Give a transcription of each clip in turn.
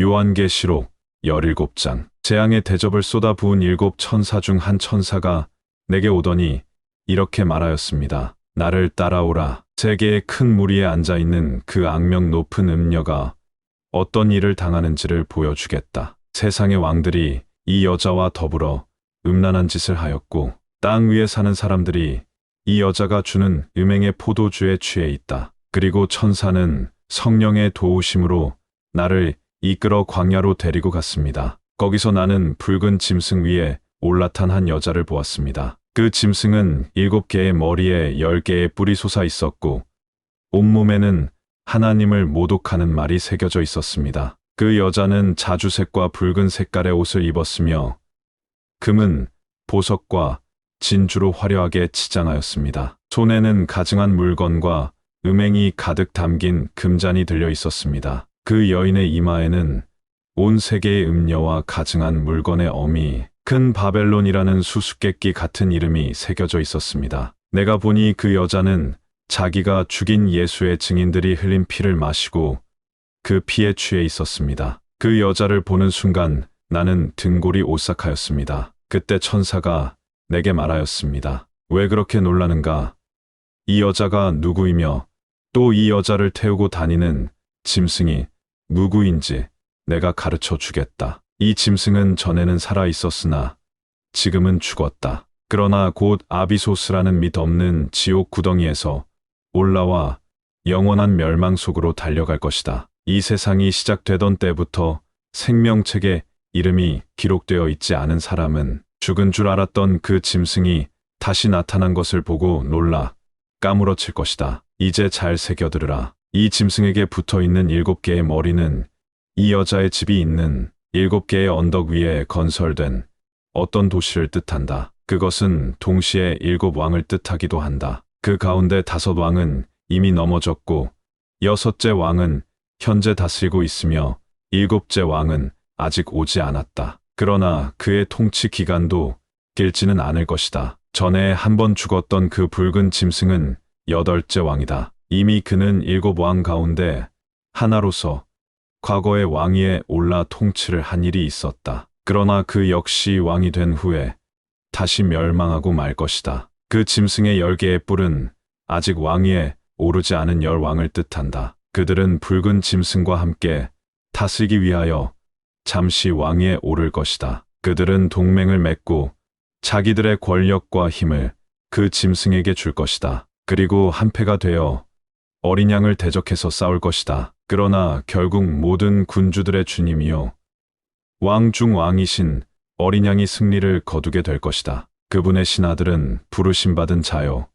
요한계시록 17장. 재앙의 대접을 쏟아 부은 7천사 중 한 천사가 내게 오더니 이렇게 말하였습니다. 나를 따라오라. 세계의 큰 무리에 앉아있는 그 악명 높은 음녀가 어떤 일을 당하는지를 보여주겠다. 세상의 왕들이 이 여자와 더불어 음란한 짓을 하였고 땅 위에 사는 사람들이 이 여자가 주는 음행의 포도주에 취해 있다. 그리고 천사는 성령의 도우심으로 나를 이끌어 광야로 데리고 갔습니다. 거기서 나는 붉은 짐승 위에 올라탄 한 여자를 보았습니다. 그 짐승은 7개의 머리에 10개의 뿔이 솟아 있었고 온몸에는 하나님을 모독하는 말이 새겨져 있었습니다. 그 여자는 자주색과 붉은 색깔의 옷을 입었으며 금은 보석과 진주로 화려하게 치장하였습니다. 손에는 가증한 물건과 음행이 가득 담긴 금잔이 들려 있었습니다. 그 여인의 이마에는 온 세계의 음녀와 가증한 물건의 어미 큰 바벨론이라는 수수께끼 같은 이름이 새겨져 있었습니다. 내가 보니 그 여자는 자기가 죽인 예수의 증인들이 흘린 피를 마시고 그 피에 취해 있었습니다. 그 여자를 보는 순간 나는 등골이 오싹하였습니다. 그때 천사가 내게 말하였습니다. 왜 그렇게 놀라는가? 이 여자가 누구이며 또 이 여자를 태우고 다니는 짐승이 누구인지 내가 가르쳐 주겠다. 이 짐승은 전에는 살아 있었으나 지금은 죽었다. 그러나 곧 아비소스라는 밑없는 지옥 구덩이에서 올라와 영원한 멸망 속으로 달려갈 것이다. 이 세상이 시작되던 때부터 생명책에 이름이 기록되어 있지 않은 사람은 죽은 줄 알았던 그 짐승이 다시 나타난 것을 보고 놀라 까무러칠 것이다. 이제 잘 새겨들으라. 이 짐승에게 붙어있는 7개의 머리는 이 여자의 집이 있는 7개의 언덕 위에 건설된 어떤 도시를 뜻한다. 그것은 동시에 7왕을 뜻하기도 한다. 그 가운데 5왕은 이미 넘어졌고 6째 왕은 현재 다스리고 있으며 7째 왕은 아직 오지 않았다. 그러나 그의 통치 기간도 길지는 않을 것이다. 전에 한 번 죽었던 그 붉은 짐승은 8째 왕이다. 이미 그는 7왕 가운데 하나로서 과거의 왕위에 올라 통치를 한 일이 있었다. 그러나 그 역시 왕이 된 후에 다시 멸망하고 말 것이다. 그 짐승의 10개의 뿔은 아직 왕위에 오르지 않은 10왕을 뜻한다. 그들은 붉은 짐승과 함께 다스리기 위하여 잠시 왕위에 오를 것이다. 그들은 동맹을 맺고 자기들의 권력과 힘을 그 짐승에게 줄 것이다. 그리고 한패가 되어 어린 양을 대적해서 싸울 것이다. 그러나 결국 모든 군주들의 주님이요 왕 중 왕이신 어린 양이 승리를 거두게 될 것이다. 그분의 신하들은 부르심받은 자요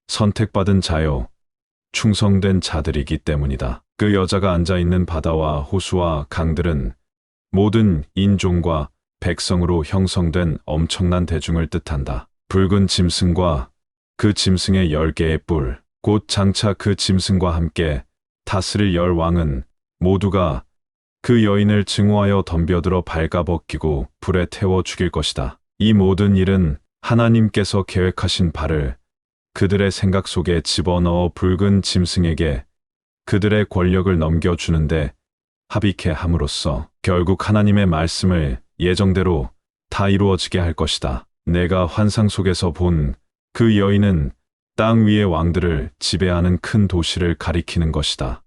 선택받은 자요 충성된 자들이기 때문이다. 그 여자가 앉아있는 바다와 호수와 강들은 모든 인종과 백성으로 형성된 엄청난 대중을 뜻한다. 붉은 짐승과 그 짐승의 10개의 뿔, 곧 장차 그 짐승과 함께 다스릴 10왕은 모두가 그 여인을 증오하여 덤벼들어 발가벗기고 불에 태워 죽일 것이다. 이 모든 일은 하나님께서 계획하신 바를 그들의 생각 속에 집어넣어 붉은 짐승에게 그들의 권력을 넘겨주는데 합의케 함으로써 결국 하나님의 말씀을 예정대로 다 이루어지게 할 것이다. 내가 환상 속에서 본 그 여인은 땅 위의 왕들을 지배하는 큰 도시를 가리키는 것이다.